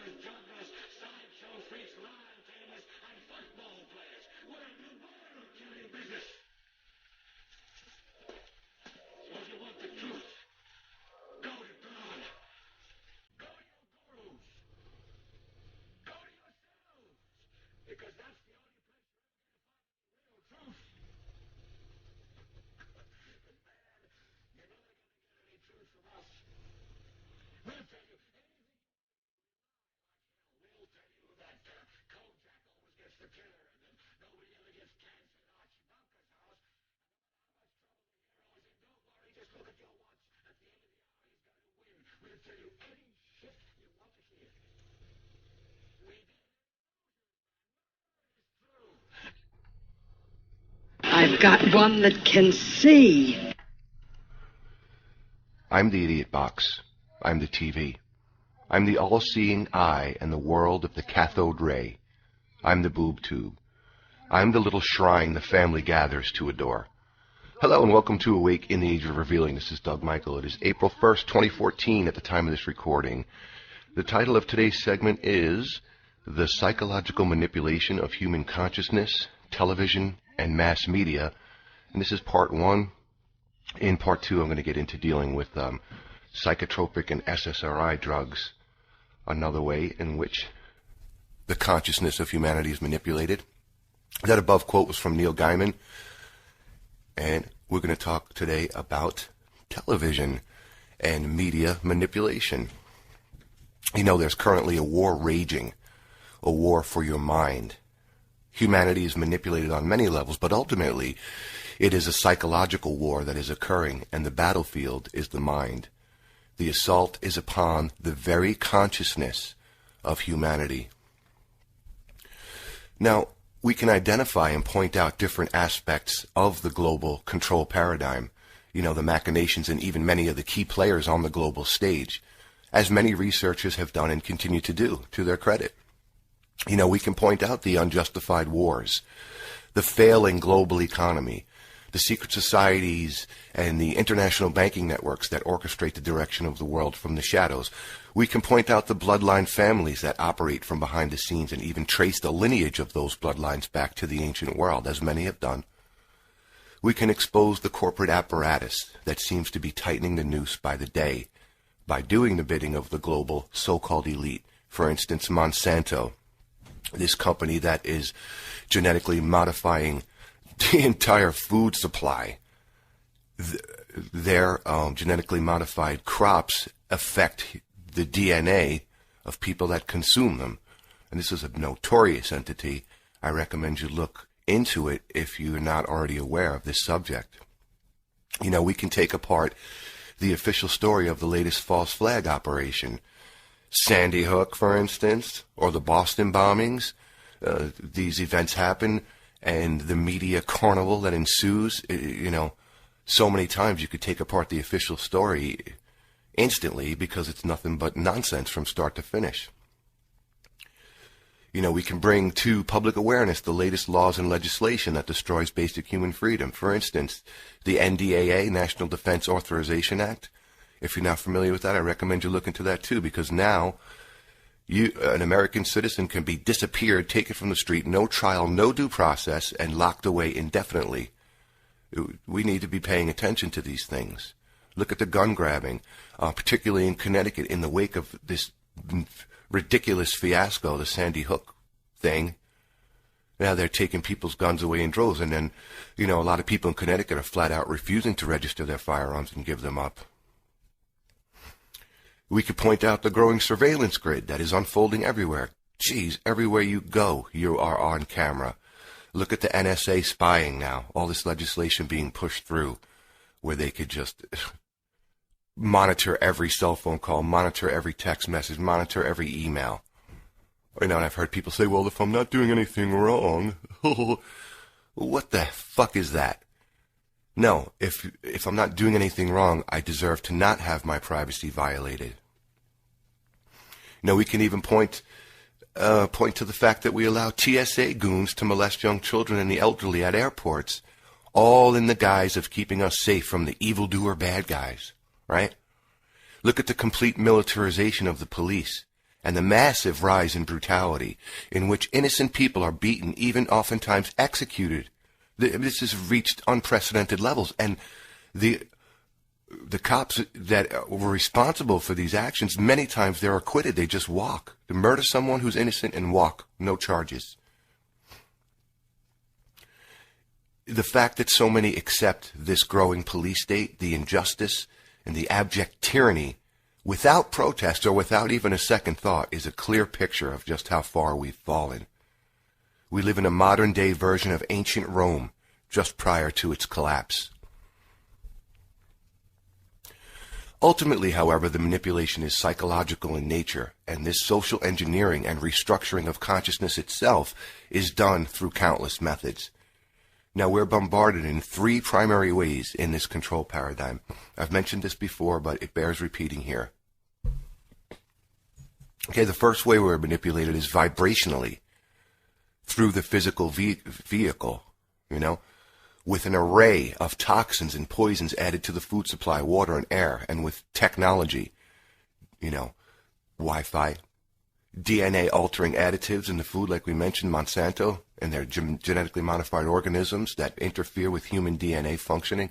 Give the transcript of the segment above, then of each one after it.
Rockers, jugglers, sideshow freaks, lion tamers, and football players. We're a new border killing business. So if you want the truth, go to God. Go to your gurus. Go to yourselves. Because that's the only place you're ever going to find the real truth. And man, you're never going to get any truth from us. We'll tell you anything. We'll tell you that Kojak always gets the killer and then nobody ever gets cancer in Archie Bunker's house. And no matter how much trouble the hero is in, don't worry, just look at your watch. At the end of the hour, he's going to win. We'll tell you any shit you want to hear. We did. I've got one that can see. I'm the idiot box. I'm the TV. I'm the all-seeing eye and the world of the cathode ray. I'm the boob tube. I'm the little shrine the family gathers to adore. Hello and welcome to Awake in the Age of Revealing. This is Doug Michael. It is April 1st, 2014 at the time of this recording. The title of today's segment is The Psychological Manipulation of Human Consciousness, Television, and Mass Media. And this is part one. In part two, I'm going to get into dealing with psychotropic and SSRI drugs, another way in which the consciousness of humanity is manipulated. That above quote was from Neil Gaiman, and we're going to talk today about television and media manipulation. You know, there's currently a war raging, a war for your mind. Humanity is manipulated on many levels, but ultimately it is a psychological war that is occurring, and the battlefield is the mind. The assault is upon the very consciousness of humanity. Now, we can identify and point out different aspects of the global control paradigm, you know, the machinations and even many of the key players on the global stage, as many researchers have done and continue to do, to their credit. You know, we can point out the unjustified wars, the failing global economy, the secret societies and the international banking networks that orchestrate the direction of the world from the shadows. We can point out the bloodline families that operate from behind the scenes and even trace the lineage of those bloodlines back to the ancient world, as many have done. We can expose the corporate apparatus that seems to be tightening the noose by the day by doing the bidding of the global so-called elite. For instance, Monsanto, this company that is genetically modifying the entire food supply. Their genetically modified crops affect the DNA of people that consume them. And this is a notorious entity. I recommend you look into it if you're not already aware of this subject. You know, we can take apart the official story of the latest false flag operation. Sandy Hook, for instance, or the Boston bombings. These events happen, and the media carnival that ensues, you know, so many times you could take apart the official story instantly because it's nothing but nonsense from start to finish. You know, we can bring to public awareness the latest laws and legislation that destroys basic human freedom. For instance, the NDAA, National Defense Authorization Act. If you're not familiar with that, I recommend you look into that too, because now an American citizen can be disappeared, taken from the street, no trial, no due process, and locked away indefinitely. We need to be paying attention to these things. Look at the gun grabbing, particularly in Connecticut, in the wake of this ridiculous fiasco, the Sandy Hook thing. Now they're taking people's guns away in droves, and then, you know, a lot of people in Connecticut are flat out refusing to register their firearms and give them up. We could point out the growing surveillance grid that is unfolding everywhere. Geez, everywhere you go, you are on camera. Look at the NSA spying now, all this legislation being pushed through where they could just monitor every cell phone call, monitor every text message, monitor every email. You know, and I've heard people say, well, if I'm not doing anything wrong, what the fuck is that? No, if I'm not doing anything wrong, I deserve to not have my privacy violated. You know, we can even point to the fact that we allow TSA goons to molest young children and the elderly at airports, all in the guise of keeping us safe from the evildoer bad guys, right? Look at the complete militarization of the police and the massive rise in brutality in which innocent people are beaten, even oftentimes executed. This has reached unprecedented levels, and the cops that were responsible for these actions, many times they're acquitted. They just walk. They murder someone who's innocent and walk. No charges. The fact that so many accept this growing police state, the injustice, and the abject tyranny without protest or without even a second thought is a clear picture of just how far we've fallen. We live in a modern-day version of ancient Rome just prior to its collapse. Ultimately, however, the manipulation is psychological in nature, and this social engineering and restructuring of consciousness itself is done through countless methods. Now, we're bombarded in three primary ways in this control paradigm. I've mentioned this before, but it bears repeating here. Okay, the first way we're manipulated is vibrationally, through the physical vehicle, with an array of toxins and poisons added to the food supply, water and air, and with technology, Wi-Fi, DNA altering additives in the food, like we mentioned, Monsanto, and their genetically modified organisms that interfere with human DNA functioning,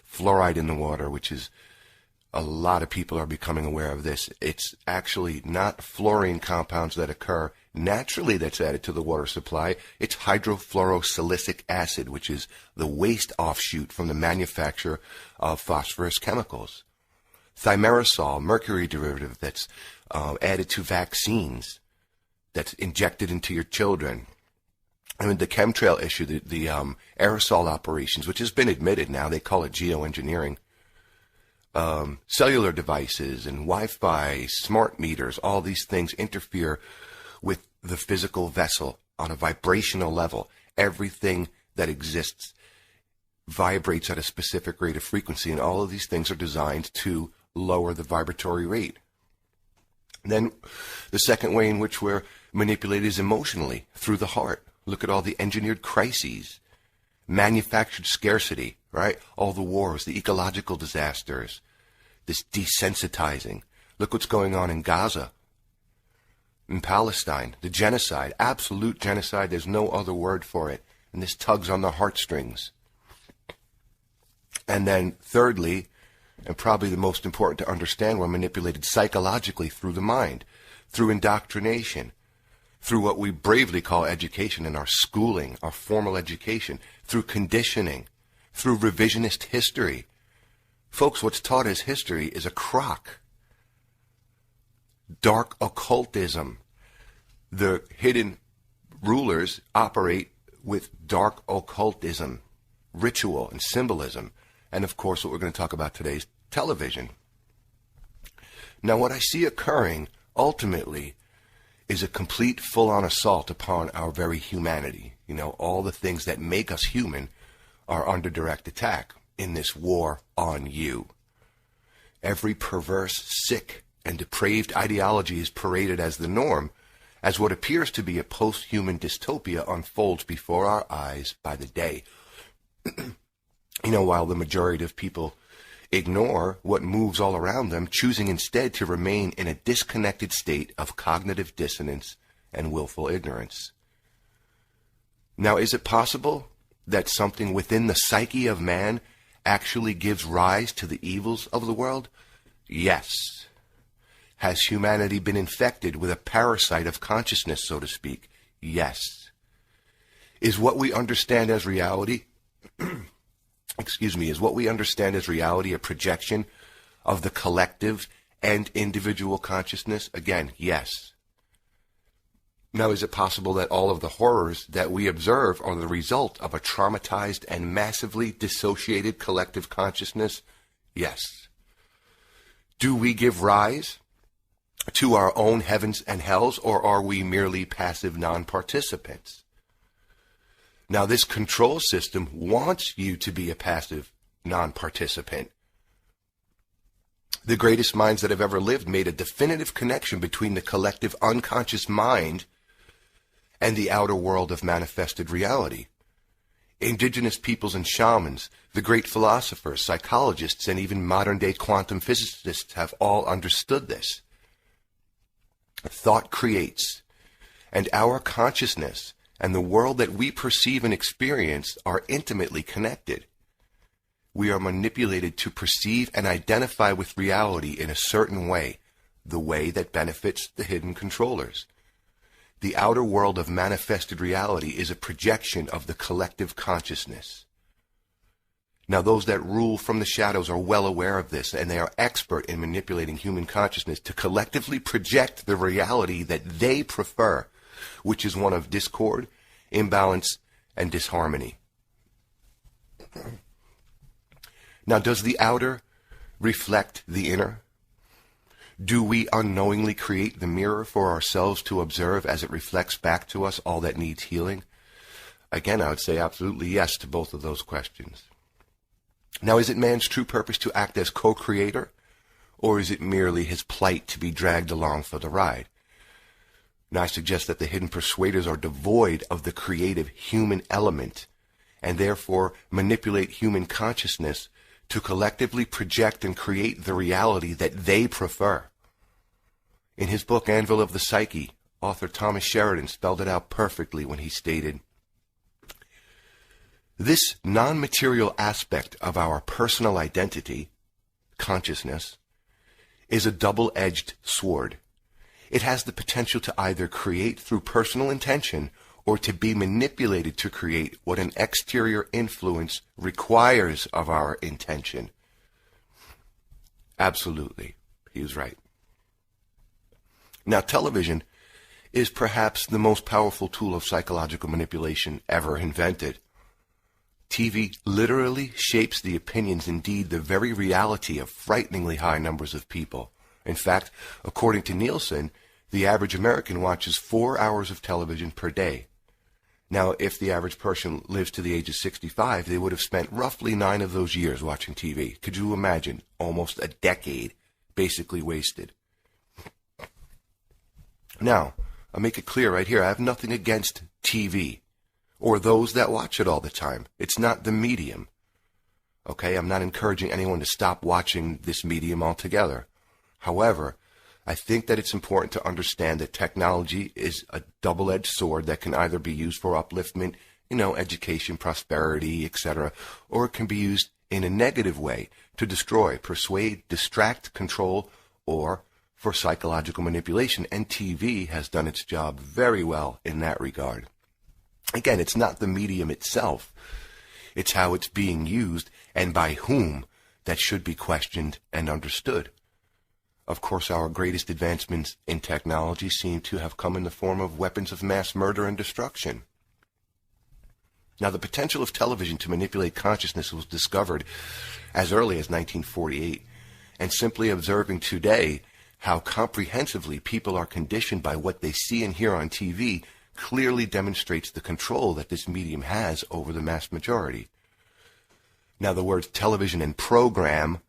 fluoride in the water, which is, a lot of people are becoming aware of this. It's actually not fluorine compounds that occur naturally that's added to the water supply. It's hydrofluorosilicic acid, which is the waste offshoot from the manufacture of phosphorus chemicals. Thimerosal, mercury derivative that's added to vaccines, that's injected into your children. I mean, the chemtrail issue, the aerosol operations, which has been admitted now, they call it geoengineering. Cellular devices and Wi-Fi, smart meters, all these things interfere with the physical vessel on a vibrational level. Everything that exists vibrates at a specific rate of frequency, and all of these things are designed to lower the vibratory rate. Then the second way in which we're manipulated is emotionally, through the heart. Look at all the engineered crises, manufactured scarcity, right? All the wars, the ecological disasters, this desensitizing. Look what's going on in Gaza, in Palestine, the genocide, absolute genocide. There's no other word for it. And this tugs on the heartstrings. And then thirdly, and probably the most important to understand, we're manipulated psychologically through the mind, through indoctrination, through what we bravely call education in our schooling, our formal education, through conditioning, through revisionist history. Folks, what's taught as history is a crock. Dark occultism. The hidden rulers operate with dark occultism, ritual and symbolism. And of course, what we're going to talk about today is television. Now, what I see occurring ultimately is a complete full-on assault upon our very humanity. All the things that make us human are under direct attack in this war on you. Every perverse, sick, and depraved ideology is paraded as the norm, as what appears to be a post-human dystopia unfolds before our eyes by the day. While the majority of people ignore what moves all around them, choosing instead to remain in a disconnected state of cognitive dissonance and willful ignorance. Now, is it possible that something within the psyche of man actually gives rise to the evils of the world? Yes. Has humanity been infected with a parasite of consciousness, so to speak? Yes. Is what we understand as reality is what we understand as reality a projection of the collective and individual consciousness? Again, yes. Now, is it possible that all of the horrors that we observe are the result of a traumatized and massively dissociated collective consciousness? Yes. Do we give rise to our own heavens and hells, or are we merely passive non-participants? Now, this control system wants you to be a passive non-participant. The greatest minds that have ever lived made a definitive connection between the collective unconscious mind and the outer world of manifested reality. Indigenous peoples and shamans, the great philosophers, psychologists, and even modern-day quantum physicists have all understood this. Thought creates, and our consciousness and the world that we perceive and experience are intimately connected. We are manipulated to perceive and identify with reality in a certain way, the way that benefits the hidden controllers. The outer world of manifested reality is a projection of the collective consciousness. Now, those that rule from the shadows are well aware of this, and they are expert in manipulating human consciousness to collectively project the reality that they prefer, which is one of discord, imbalance, and disharmony. Now, does the outer reflect the inner? Do we unknowingly create the mirror for ourselves to observe as it reflects back to us all that needs healing? Again, I would say absolutely yes to both of those questions. Now, is it man's true purpose to act as co-creator, or is it merely his plight to be dragged along for the ride? Now, I suggest that the hidden persuaders are devoid of the creative human element, and therefore manipulate human consciousness to collectively project and create the reality that they prefer. In his book, Anvil of the Psyche, author Thomas Sheridan spelled it out perfectly when he stated, "This non-material aspect of our personal identity, consciousness, is a double-edged sword. It has the potential to either create through personal intention or to be manipulated to create what an exterior influence requires of our intention." Absolutely, he was right. Now, television is perhaps the most powerful tool of psychological manipulation ever invented. TV literally shapes the opinions, indeed the very reality of frighteningly high numbers of people. In fact, according to Nielsen, the average American watches 4 hours of television per day. Now, if the average person lives to the age of 65, they would have spent roughly 9 of those years watching TV. Could you imagine? Almost a decade basically wasted. Now, I'll make it clear right here, I have nothing against TV or those that watch it all the time. It's not the medium. Okay, I'm not encouraging anyone to stop watching this medium altogether. However, I think that it's important to understand that technology is a double-edged sword that can either be used for upliftment, education, prosperity, etc., or it can be used in a negative way to destroy, persuade, distract, control, or for psychological manipulation. And TV has done its job very well in that regard. Again, it's not the medium itself. It's how it's being used and by whom that should be questioned and understood. Of course, our greatest advancements in technology seem to have come in the form of weapons of mass murder and destruction. Now, the potential of television to manipulate consciousness was discovered as early as 1948, and simply observing today how comprehensively people are conditioned by what they see and hear on TV clearly demonstrates the control that this medium has over the mass majority. Now, the words television and program